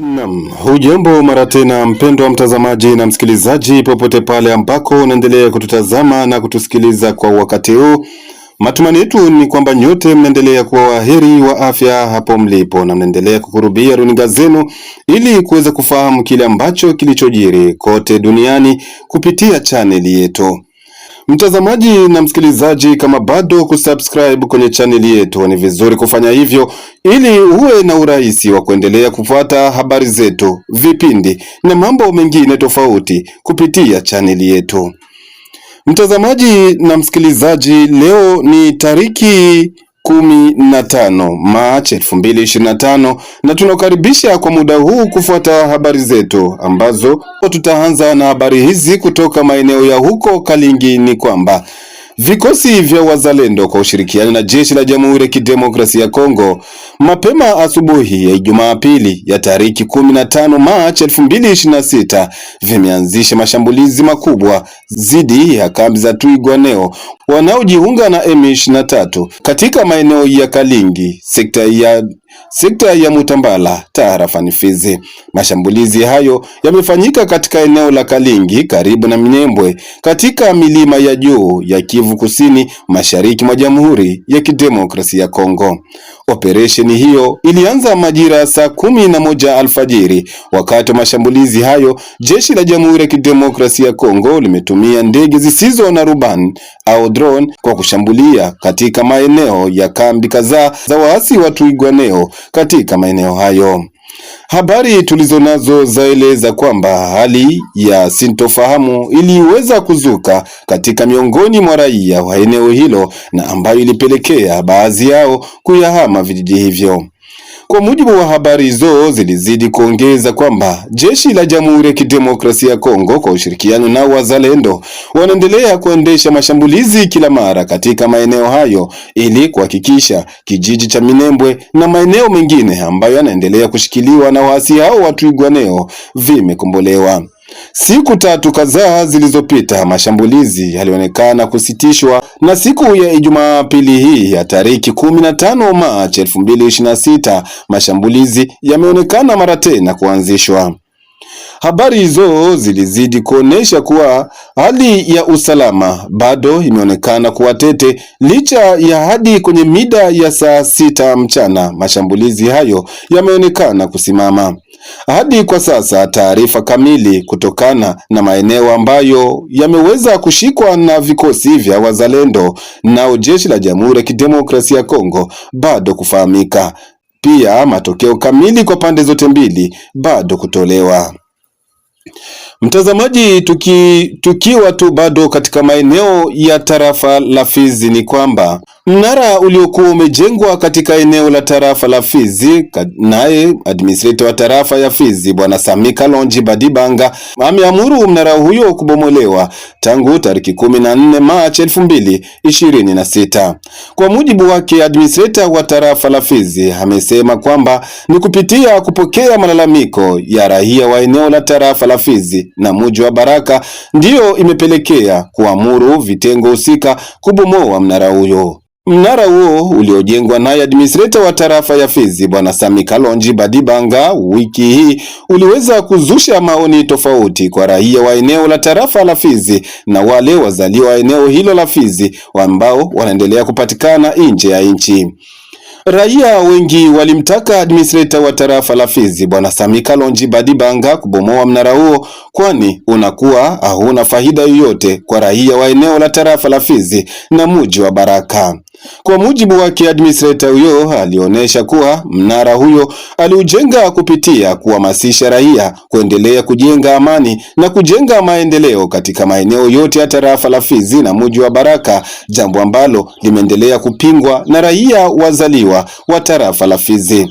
Naam, hujambo mara tena mpendwa mtazamaji na msikilizaji popote pale ambako unaendelea kututazama na kutusikiliza kwa wakati huu. Matumaini yetu ni kwamba nyote mnaendelea kuwa waheri wa afya hapo mlipo na mnaendelea kukurubia runinga zenu ili kuweza kufahamu kile ambacho kilichojiri kote duniani kupitia chaneli yetu. Mtazamaji na msikilizaji, kama bado kusubscribe kwenye chaneli yetu, ni vizuri kufanya hivyo ili uwe na urahisi wa kuendelea kufuata habari zetu, vipindi na mambo mengine tofauti kupitia chaneli yetu. Mtazamaji na msikilizaji, leo ni tariki 15 Machi 2025 na tunakaribisha kwa muda huu kufuata habari zetu ambazo tutaanza na habari hizi kutoka maeneo ya huko Kalingi. Ni kwamba vikosi vya wazalendo kwa ushirikiano na jeshi la Jamhuri ya Kidemokrasia ya Kongo mapema asubuhi ya Jumapili ya tariki 15 Machi 2026 vimeanzisha mashambulizi makubwa dhidi ya kambi za Twirwaneho wanaojiunga na M23 katika maeneo ya Kalingi, sekta ya Mutambala, tarafani Fizi. Mashambulizi hayo yamefanyika katika eneo la Kalingi karibu na Minembwe katika milima ya juu ya Kivu Kusini mashariki mwa Jamhuri ya Kidemokrasia ya Kongo. Operesheni hiyo ilianza majira saa 11 alfajiri. Wakati wa mashambulizi hayo, jeshi la Jamhuri ya Kidemokrasia ya Kongo limetumia ndege zisizo na rubani au drone kwa kushambulia katika maeneo ya kambi kadhaa za waasi wa Twirwaneho katika maeneo hayo. Habari tulizonazo zaeleza kwamba hali ya sintofahamu iliweza kuzuka katika miongoni mwa raia wa eneo hilo na ambayo ilipelekea baadhi yao kuyahama vijiji hivyo. Kwa mujibu wa habari hizo, zilizidi kuongeza kwamba jeshi la Jamhuri ya Kidemokrasia ya Kongo kwa ushirikiano na wazalendo wanaendelea kuendesha mashambulizi kila mara katika maeneo hayo ili kuhakikisha kijiji cha Minembwe na maeneo mengine ambayo yanaendelea kushikiliwa na waasi hao wa Twirwaneho vimekombolewa. Siku tatu kadhaa zilizopita mashambulizi yalionekana kusitishwa na siku ya Jumapili hii ya tariki 15 Machi 2026 mashambulizi yameonekana mara tena kuanzishwa. Habari hizo zilizidi kuonesha kuwa hali ya usalama bado imeonekana kuwa tete licha ya hadi kwenye mida ya saa 6 mchana mashambulizi hayo yameonekana kusimama. Hadi kwa sasa taarifa kamili kutokana na maeneo ambayo yameweza kushikwa na vikosi vya wazalendo na jeshi la Jamhuri ya Kidemokrasia ya Kongo bado kufahamika. Pia matokeo kamili kwa pande zote mbili bado kutolewa. Mtazamaji, tukiwa tu bado katika maeneo ya tarafa la Fizi, ni kwamba mnara uliokuwa umejengwa katika eneo la tarafa la Fizi, naye administrator wa tarafa ya Fizi Bwana Sami Kalonji Badibanga ameamuru mnara huyo kubomolewa tangu tariki 14 Machi 2026. Kwa mujibu wake, administrator wa tarafa la Fizi amesema kwamba ni kupitia kupokea malalamiko ya raia wa eneo la tarafa la Fizi na mji wa Baraka ndiyo imepelekea kuamuru vitengo husika kubomoa mnara huyo. Mnara huo uliojengwa naye administrator wa tarafa ya Fizi Bwana Sami Kalonji Badibanga wiki hii uliweza kuzusha maoni tofauti kwa raia wa eneo la tarafa la Fizi na wale wazaliwa wa eneo hilo la Fizi ambao wanaendelea kupatikana nje ya nchi. Raia wengi walimtaka administrator wa tarafa la Fizi Bwana Sami Kalonji Badibanga kubomoa mnara huo kwani unakuwa hauna faida yoyote kwa raia wa eneo la tarafa la Fizi na mji wa Baraka. Kwa mujibu wake, administrator huyo alionyesha kuwa mnara huyo aliujenga kupitia kuhamasisha raia kuendelea kujenga amani na kujenga maendeleo katika maeneo yote ya tarafa la Fizi na mji wa Baraka, jambo ambalo limeendelea kupingwa na raia wazaliwa wa tarafa la Fizi.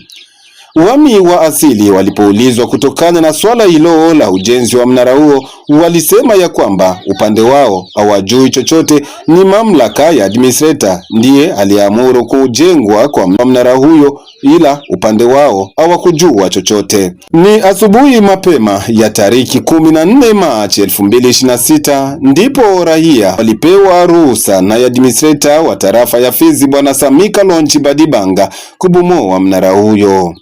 Wami wa asili walipoulizwa kutokana na swala hilo la ujenzi wa mnara huo, walisema ya kwamba upande wao hawajui chochote, ni mamlaka ya administrator ndiye aliamuru kujengwa kwa mnara huyo, ila upande wao hawakujua chochote. Ni asubuhi mapema ya tariki 14 Machi 2026 ndipo raia walipewa ruhusa na administrator wa tarafa ya Fizi Bwana Sami Kalonji Badibanga kubomoa mnara huyo.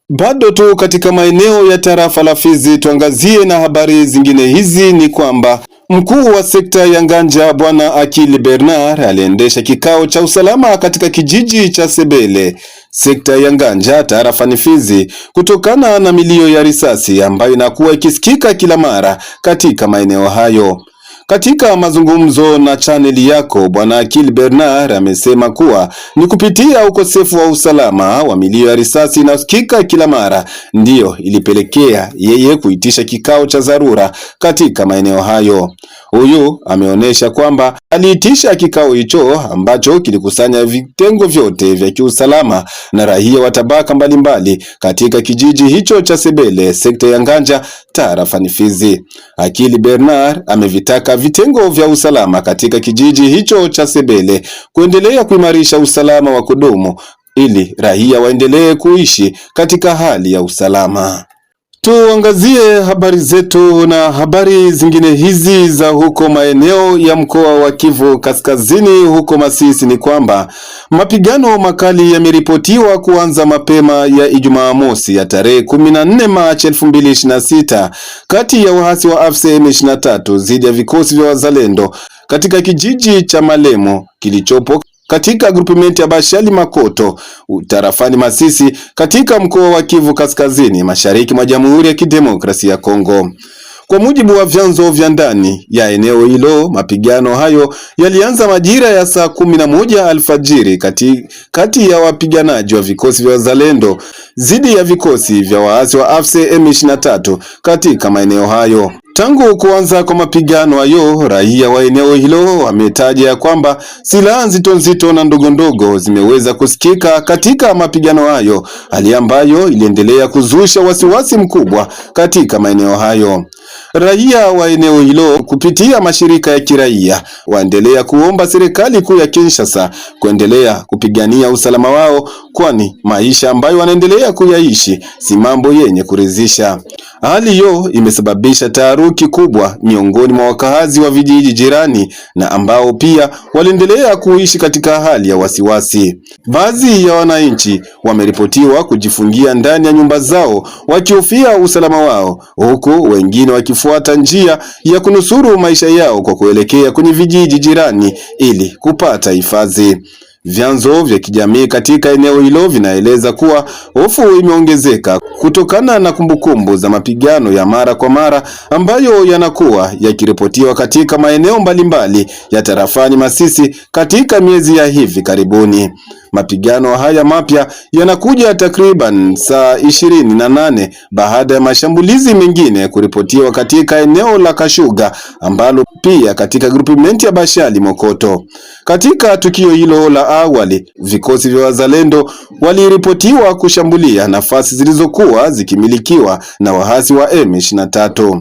Bado tu katika maeneo ya tarafa la Fizi, tuangazie na habari zingine. Hizi ni kwamba mkuu wa sekta ya Nganja Bwana Akili Bernard aliendesha kikao cha usalama katika kijiji cha Sebele, sekta ya Nganja tarafani Fizi, kutokana na milio ya risasi ambayo inakuwa ikisikika kila mara katika maeneo hayo. Katika mazungumzo na chaneli yako, Bwana Akili Bernard amesema kuwa ni kupitia ukosefu wa usalama wa milio ya risasi inayosikika kila mara ndiyo ilipelekea yeye kuitisha kikao cha dharura katika maeneo hayo. Huyu ameonyesha kwamba aliitisha kikao hicho ambacho kilikusanya vitengo vyote vya kiusalama na raia wa tabaka mbalimbali katika kijiji hicho cha Sebele, sekta ya Nganja tarafani Fizi. Akili Bernard amevitaka vitengo vya usalama katika kijiji hicho cha Sebele kuendelea kuimarisha usalama wa kudumu ili raia waendelee kuishi katika hali ya usalama. Tuangazie habari zetu na habari zingine hizi za huko maeneo ya mkoa wa Kivu Kaskazini. Huko Masisi ni kwamba mapigano makali yameripotiwa kuanza mapema ya Ijumaa mosi ya tarehe 14 Machi 2026 kati ya waasi wa AFC M23 dhidi ya vikosi vya wazalendo katika kijiji cha Malemo kilichopo katika grupimenti ya Bashali Makoto tarafani Masisi katika mkoa wa Kivu Kaskazini mashariki mwa Jamhuri ya Kidemokrasia ya Kongo. Kwa mujibu wa vyanzo vya ndani ya eneo hilo, mapigano hayo yalianza majira ya saa 11 alfajiri kati ya wapiganaji wa vikosi vya wazalendo dhidi ya vikosi vya waasi wa AFC M23 katika maeneo hayo. Tangu kuanza kwa mapigano hayo, raia wa eneo hilo wametaja ya kwamba silaha nzito na ndogo zimeweza kusikika katika mapigano hayo, hali ambayo iliendelea kuzusha wasiwasi mkubwa katika maeneo hayo. Raia wa eneo hilo kupitia mashirika ya kiraia waendelea kuomba serikali kuu ya Kinshasa kuendelea kupigania usalama wao, kwani maisha ambayo wanaendelea kuyaishi si mambo yenye kuridhisha. Hali hiyo imesababisha taharuki kubwa miongoni mwa wakazi wa vijiji jirani na ambao pia waliendelea kuishi katika hali ya wasiwasi. Baadhi ya wananchi wameripotiwa kujifungia ndani ya nyumba zao wakihofia usalama wao, huku wengine wakifuata njia ya kunusuru maisha yao kwa kuelekea kwenye vijiji jirani ili kupata hifadhi. Vyanzo vya kijamii katika eneo hilo vinaeleza kuwa hofu imeongezeka kutokana na kumbukumbu za mapigano ya mara kwa mara ambayo yanakuwa yakiripotiwa katika maeneo mbalimbali ya tarafani Masisi katika miezi ya hivi karibuni. Mapigano haya mapya yanakuja takriban saa 28 baada ya mashambulizi mengine kuripotiwa katika eneo la Kashuga ambalo pia katika grupimenti ya Bashali Mokoto. Katika tukio hilo la awali, vikosi vya wazalendo waliripotiwa kushambulia nafasi zilizokuwa zikimilikiwa na waasi wa M23.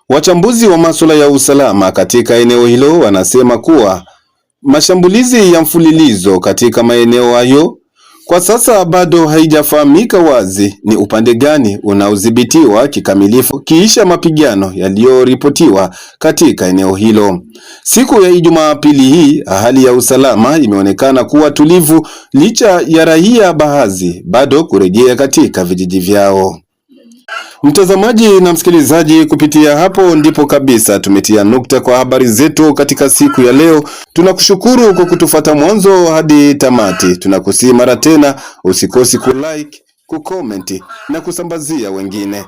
Wachambuzi wa masuala ya usalama katika eneo hilo wanasema kuwa mashambulizi ya mfululizo katika maeneo hayo kwa sasa bado haijafahamika wazi ni upande gani unaodhibitiwa kikamilifu kiisha mapigano yaliyoripotiwa katika eneo hilo. Siku ya Ijumaa pili hii, hali ya usalama imeonekana kuwa tulivu licha ya raia baadhi bado kurejea katika vijiji vyao. Mtazamaji na msikilizaji, kupitia hapo ndipo kabisa tumetia nukta kwa habari zetu katika siku ya leo. Tunakushukuru kwa kutufuata mwanzo hadi tamati. Tunakusihi mara tena usikosi kulike, kucomment na kusambazia wengine.